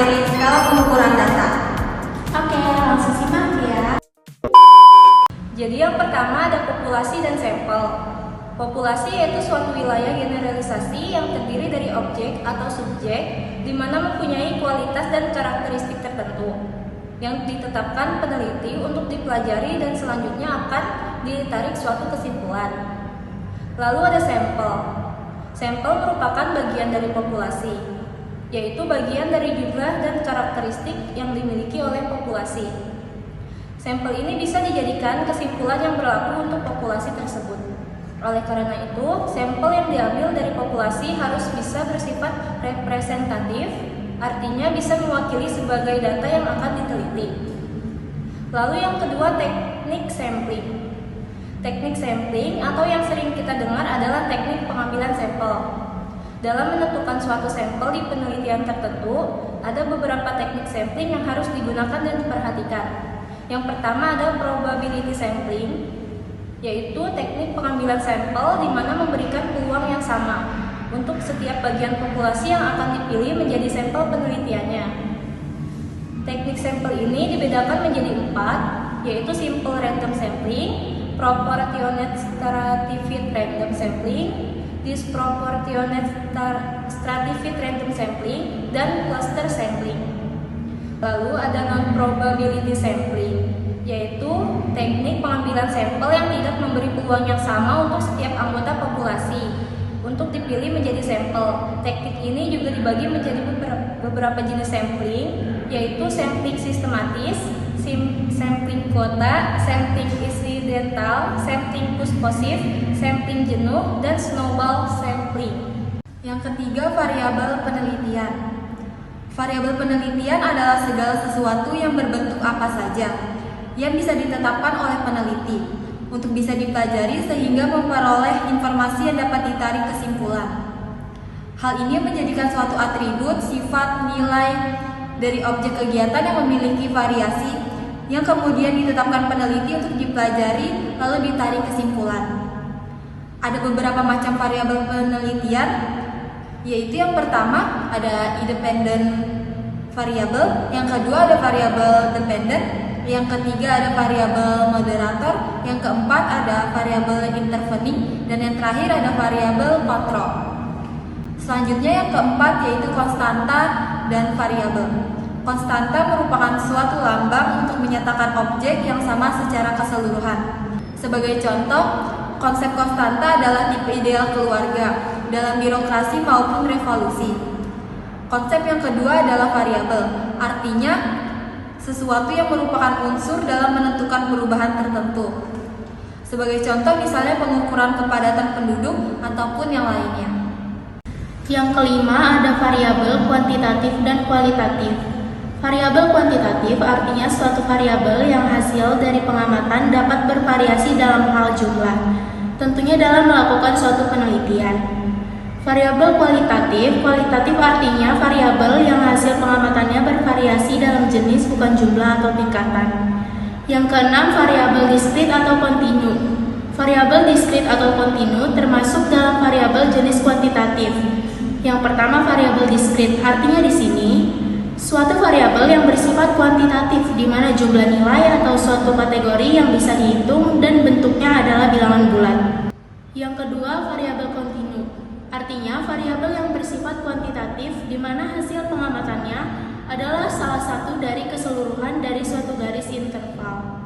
materi skala pengukuran data. Oke, langsung simak ya. Jadi yang pertama ada populasi dan sampel. Populasi yaitu suatu wilayah generalisasi yang terdiri dari objek atau subjek di mana mempunyai kualitas dan karakteristik tertentu yang ditetapkan peneliti untuk dipelajari dan selanjutnya akan ditarik suatu kesimpulan. Lalu ada sampel. Sampel merupakan bagian dari populasi, yaitu bagian dari jumlah dan karakteristik yang dimiliki oleh populasi. Sampel ini bisa dijadikan kesimpulan yang berlaku untuk populasi tersebut. Oleh karena itu, sampel yang diambil dari populasi harus bisa bersifat representatif, artinya bisa mewakili sebagai data yang akan diteliti. Lalu yang kedua, teknik sampling. Teknik sampling atau yang sering kita dengar adalah teknik pengambilan sampel. Dalam menentukan suatu sampel di penelitian tertentu, ada beberapa teknik sampling yang harus digunakan dan diperhatikan. Yang pertama ada probability sampling, yaitu teknik pengambilan sampel di mana memberikan peluang yang sama untuk setiap bagian populasi yang akan dipilih menjadi sampel penelitiannya. Teknik sampel ini dibedakan menjadi 4, yaitu simple random sampling, proportionate stratified random sampling, disproportionate stratified random sampling, dan cluster sampling. Lalu ada non-probability sampling, yaitu teknik pengambilan sampel yang tidak memberi peluang yang sama untuk setiap anggota populasi untuk dipilih menjadi sampel. Teknik ini juga dibagi menjadi beberapa jenis sampling, yaitu sampling sistematis, sampling kuota, sampling incidental, sampling push-positive, sampling jenuh, dan snowball sampling. Yang ketiga, variabel penelitian. Variabel penelitian adalah segala sesuatu yang berbentuk apa saja yang bisa ditetapkan oleh peneliti untuk bisa dipelajari sehingga memperoleh informasi yang dapat ditarik kesimpulan. Hal ini menjadikan suatu atribut, sifat, nilai dari objek kegiatan yang memiliki variasi yang kemudian ditetapkan peneliti untuk dipelajari lalu ditarik kesimpulan. Ada beberapa macam variabel penelitian, yaitu yang pertama ada independent variable, yang kedua ada variabel dependent, yang ketiga ada variabel moderator, yang keempat ada variabel intervening, dan yang terakhir ada variabel kontrol. Selanjutnya yang keempat yaitu konstanta dan variabel. Konstanta merupakan suatu lambang untuk menyatakan objek yang sama secara keseluruhan. Sebagai contoh, konsep konstanta adalah tipe ideal keluarga dalam birokrasi maupun revolusi. Konsep yang kedua adalah variabel, artinya sesuatu yang merupakan unsur dalam menentukan perubahan tertentu. Sebagai contoh misalnya pengukuran kepadatan penduduk ataupun yang lainnya. Yang kelima ada variabel kuantitatif dan kualitatif. Variabel kuantitatif artinya suatu variabel yang hasil dari pengamatan dapat bervariasi dalam hal jumlah, tentunya dalam melakukan suatu penelitian. Variabel kualitatif artinya variabel yang hasil pengamatannya bervariasi dalam jenis bukan jumlah atau tingkatan. Yang keenam, variabel diskrit atau kontinu. Variabel diskrit atau kontinu termasuk dalam variabel jenis kuantitatif. Yang pertama, variabel diskrit artinya di sini suatu variabel yang bersifat kuantitatif di mana jumlah nilai atau suatu kategori yang bisa dihitung dan bentuknya adalah bilangan bulat. Yang kedua, variabel kontinu. Artinya, variabel yang bersifat kuantitatif di mana hasil pengamatannya adalah salah satu dari keseluruhan dari suatu garis interval.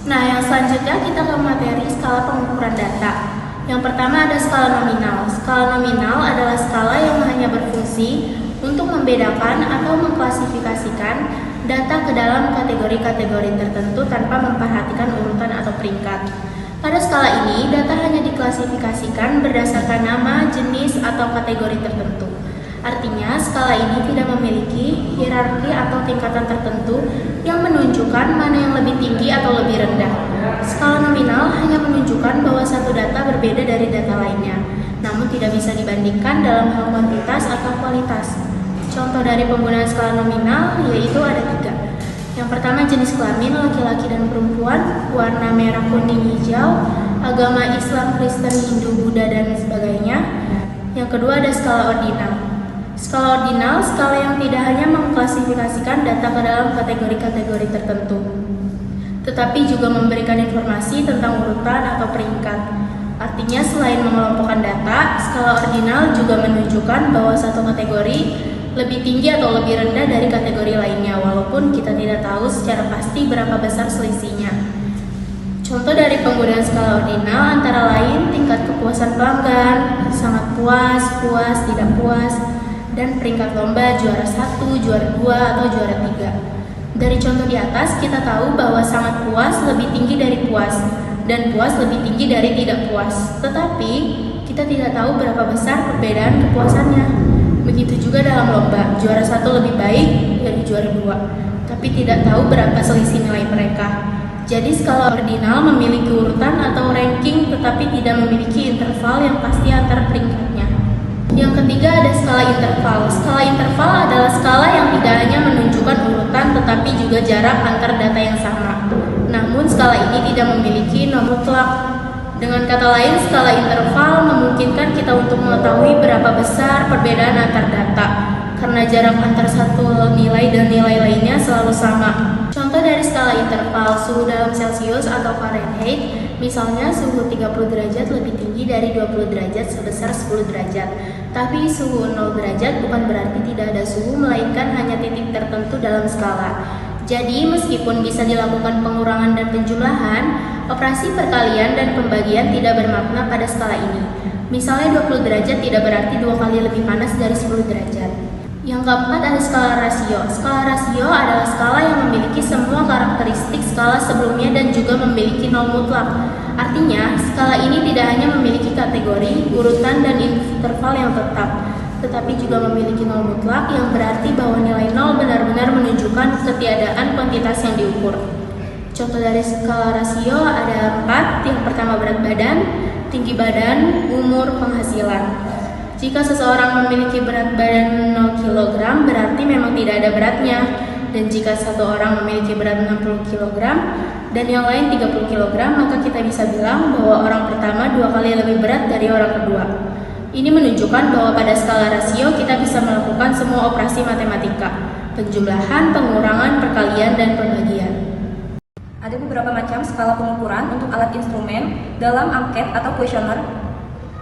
Nah, yang selanjutnya kita ke materi skala pengukuran data. Yang pertama ada skala nominal. Skala nominal adalah skala yang hanya berfungsi untuk membedakan atau mengklasifikasikan data ke dalam kategori-kategori tertentu tanpa memperhatikan urutan atau peringkat. Pada skala ini, data hanya diklasifikasikan berdasarkan nama, jenis, atau kategori tertentu. Artinya, skala ini tidak memiliki hierarki atau tingkatan tertentu yang menunjukkan mana yang lebih tinggi atau lebih rendah. Skala nominal hanya menunjukkan bahwa satu data berbeda dari data lainnya, namun tidak bisa dibandingkan dalam hal kuantitas atau kualitas. Contoh dari penggunaan skala nominal yaitu ada 3. Yang pertama jenis kelamin laki-laki dan perempuan, warna merah, kuning, hijau, agama Islam, Kristen, Hindu, Buddha, dan sebagainya. Yang kedua ada skala ordinal. Skala ordinal, skala yang tidak hanya mengklasifikasikan data ke dalam kategori-kategori tertentu, tetapi juga memberikan informasi tentang urutan atau peringkat. Artinya, selain mengelompokkan data, skala ordinal juga menunjukkan bahwa satu kategori lebih tinggi atau lebih rendah dari kategori lainnya, walaupun kita tidak tahu secara pasti berapa besar selisihnya. Contoh dari penggunaan skala ordinal antara lain tingkat kepuasan pelanggan, sangat puas, puas, tidak puas, dan peringkat lomba juara 1, juara 2, atau juara 3. Dari contoh di atas, kita tahu bahwa sangat puas lebih tinggi dari puas, dan puas lebih tinggi dari tidak puas. Tetapi, kita tidak tahu berapa besar perbedaan kepuasannya. Begitu juga dalam lomba, juara 1 lebih baik dari juara 2, tapi tidak tahu berapa selisih nilai mereka. Jadi skala ordinal memiliki urutan atau ranking tetapi tidak memiliki interval yang pasti antar peringkatnya. Yang ketiga ada skala interval. Skala interval adalah skala yang tidak hanya menunjukkan urutan tetapi juga jarak antar data yang sama. Namun skala ini tidak memiliki norma mutlak. Dengan kata lain, skala interval memungkinkan kita untuk mengetahui berapa besar perbedaan antar data karena jarak antar satu nilai dan nilai lainnya selalu sama. Contoh dari skala interval, suhu dalam Celcius atau Fahrenheit, misalnya suhu 30 derajat lebih tinggi dari 20 derajat sebesar 10 derajat. Tapi suhu 0 derajat bukan berarti tidak ada suhu, melainkan hanya titik tertentu dalam skala. Jadi, meskipun bisa dilakukan pengurangan dan penjumlahan, operasi perkalian dan pembagian tidak bermakna pada skala ini. Misalnya 20 derajat tidak berarti 2 kali lebih panas dari 10 derajat. Yang keempat ada skala rasio. Skala rasio adalah skala yang memiliki semua karakteristik skala sebelumnya dan juga memiliki nol mutlak. Artinya, skala ini tidak hanya memiliki kategori, urutan, dan interval yang tetap, tetapi juga memiliki nol mutlak yang berarti bahwa nilai nol benar-benar menunjukkan ketiadaan kuantitas yang diukur. Contoh dari skala rasio ada 4. Yang pertama berat badan, tinggi badan, umur, penghasilan. Jika seseorang memiliki berat badan 0 kg, berarti memang tidak ada beratnya. Dan jika satu orang memiliki berat 60 kg dan yang lain 30 kg, maka kita bisa bilang bahwa orang pertama 2 kali lebih berat dari orang kedua. Ini menunjukkan bahwa pada skala rasio kita bisa melakukan semua operasi matematika, penjumlahan, pengurangan, perkalian, dan pembagian. Ada beberapa macam skala pengukuran untuk alat instrumen dalam angket atau kuesioner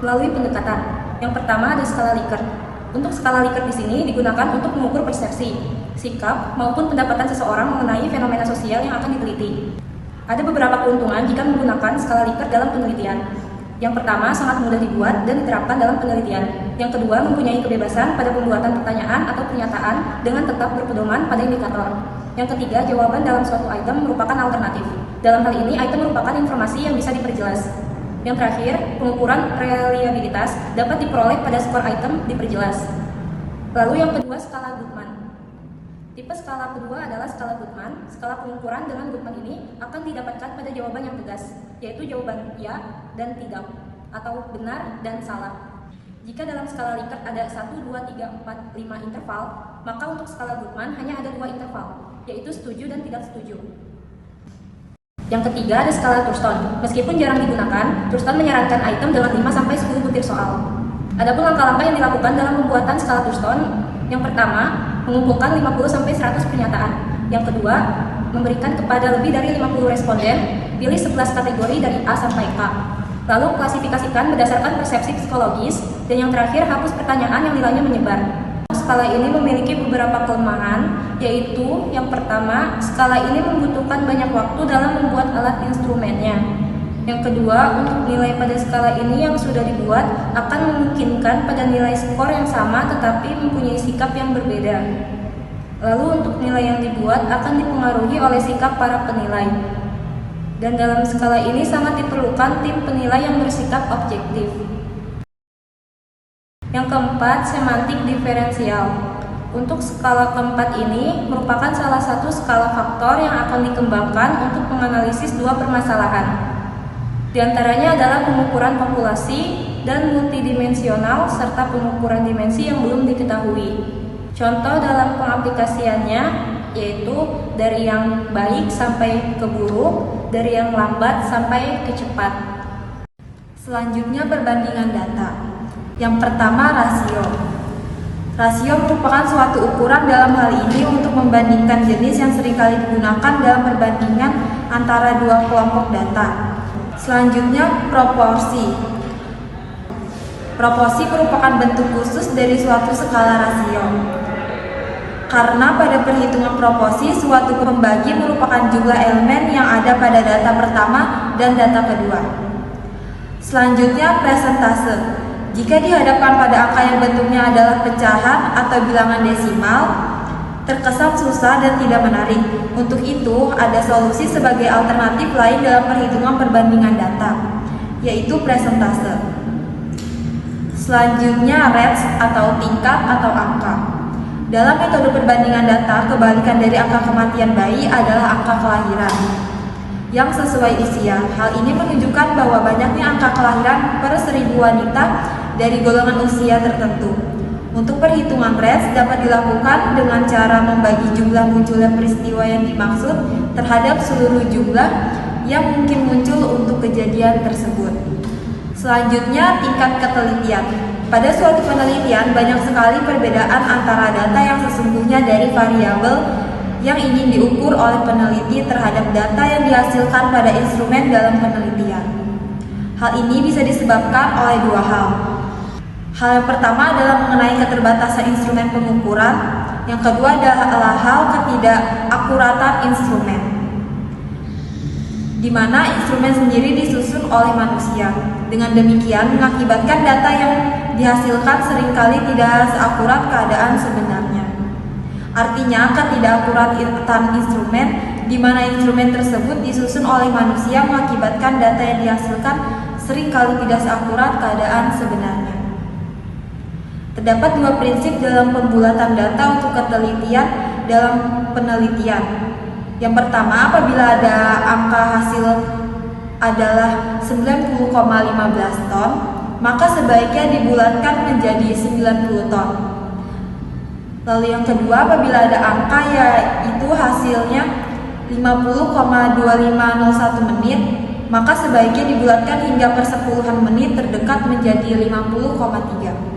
melalui pendekatan. Yang pertama ada skala Likert. Untuk skala Likert di sini digunakan untuk mengukur persepsi, sikap, maupun pendapatan seseorang mengenai fenomena sosial yang akan diteliti. Ada beberapa keuntungan jika menggunakan skala Likert dalam penelitian. Yang pertama, sangat mudah dibuat dan diterapkan dalam penelitian. Yang kedua, mempunyai kebebasan pada pembuatan pertanyaan atau pernyataan dengan tetap berpedoman pada indikator. Yang ketiga, jawaban dalam suatu item merupakan alternatif. Dalam hal ini, item merupakan informasi yang bisa diperjelas. Yang terakhir, pengukuran reliabilitas dapat diperoleh pada skor item diperjelas. Lalu yang kedua, skala Goodman. Tipe skala kedua adalah skala Goodman. Skala pengukuran dengan Goodman ini akan didapatkan pada jawaban yang tegas, yaitu jawaban ya dan tidak, atau benar dan salah. Jika dalam skala Likert ada 1, 2, 3, 4, 5 interval, maka untuk skala Goodman hanya ada 2 interval, yaitu setuju dan tidak setuju. Yang ketiga ada skala Thurston. Meskipun jarang digunakan, Thurston menyarankan item dengan 5-10 butir soal. Adapun langkah-langkah yang dilakukan dalam pembuatan skala Thurston, yang pertama, mengumpulkan 50-100 pernyataan. Yang kedua, memberikan kepada lebih dari 50 responden, pilih 11 kategori dari A sampai K. Lalu klasifikasikan berdasarkan persepsi psikologis, dan yang terakhir hapus pertanyaan yang nilainya menyebar. Skala ini memiliki beberapa kelemahan, yaitu yang pertama, skala ini membutuhkan banyak waktu dalam membuat alat instrumennya. Yang kedua, untuk nilai pada skala ini yang sudah dibuat akan memungkinkan pada nilai skor yang sama tetapi mempunyai sikap yang berbeda. Lalu untuk nilai yang dibuat akan dipengaruhi oleh sikap para penilai. Dan dalam skala ini sangat diperlukan tim penilai yang bersikap objektif. Yang keempat, semantik diferensial. Untuk skala keempat ini merupakan salah satu skala faktor yang akan dikembangkan untuk menganalisis dua permasalahan. Di antaranya adalah pengukuran populasi dan multidimensional serta pengukuran dimensi yang belum diketahui. Contoh dalam pengaplikasiannya yaitu dari yang baik sampai ke buruk, dari yang lambat sampai ke cepat. Selanjutnya perbandingan data. Yang pertama rasio. Rasio merupakan suatu ukuran dalam hal ini untuk membandingkan jenis yang seringkali digunakan dalam perbandingan antara dua kelompok data. Selanjutnya, proporsi. Proporsi merupakan bentuk khusus dari suatu skala rasio. Karena pada perhitungan proporsi, suatu pembagi merupakan jumlah elemen yang ada pada data pertama dan data kedua. Selanjutnya, presentase. Jika dihadapkan pada angka yang bentuknya adalah pecahan atau bilangan desimal, terkesan susah dan tidak menarik. Untuk itu, ada solusi sebagai alternatif lain dalam perhitungan perbandingan data, yaitu presentase. Selanjutnya, range atau tingkat atau angka. Dalam metode perbandingan data, kebalikan dari angka kematian bayi adalah angka kelahiran yang sesuai usia. Hal ini menunjukkan bahwa banyaknya angka kelahiran per 1000 wanita dari golongan usia tertentu. Untuk perhitungan range dapat dilakukan dengan cara membagi jumlah munculnya peristiwa yang dimaksud terhadap seluruh jumlah yang mungkin muncul untuk kejadian tersebut. Selanjutnya, tingkat ketelitian. Pada suatu penelitian, banyak sekali perbedaan antara data yang sesungguhnya dari variabel yang ingin diukur oleh peneliti terhadap data yang dihasilkan pada instrumen dalam penelitian. Hal ini bisa disebabkan oleh dua hal. Hal yang pertama adalah mengenai keterbatasan instrumen pengukuran, yang kedua adalah hal ketidakakuratan instrumen, di mana instrumen sendiri disusun oleh manusia. Dengan demikian, mengakibatkan data yang dihasilkan seringkali tidak seakurat keadaan sebenarnya. Artinya, ketidakakuratan instrumen, di mana instrumen tersebut disusun oleh manusia, mengakibatkan data yang dihasilkan seringkali tidak seakurat keadaan sebenarnya. Terdapat dua prinsip dalam pembulatan data untuk ketelitian dalam penelitian. Yang pertama, apabila ada angka hasil adalah 90,15 ton, maka sebaiknya dibulatkan menjadi 90 ton. Lalu yang kedua, apabila ada angka yaitu hasilnya 50,2501 menit, maka sebaiknya dibulatkan hingga per 10-an menit terdekat menjadi 50,3.